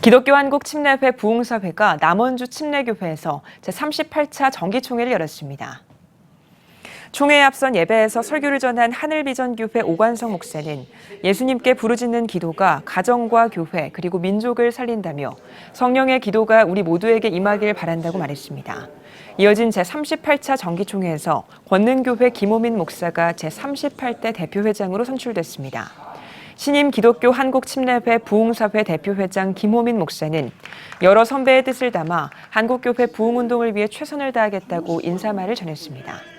기독교 한국 침례회 부흥사회가 남원주 침례교회에서 제38차 정기총회를 열었습니다. 총회에 앞선 예배에서 설교를 전한 하늘비전교회 오관성 목사는 예수님께 부르짖는 기도가 가정과 교회 그리고 민족을 살린다며 성령의 기도가 우리 모두에게 임하길 바란다고 말했습니다. 이어진 제38차 정기총회에서 권능교회 김호민 목사가 제38대 대표회장으로 선출됐습니다. 신임 기독교 한국침례회 부흥사회 대표회장 김호민 목사는 여러 선배의 뜻을 담아 한국교회 부흥운동을 위해 최선을 다하겠다고 인사말을 전했습니다.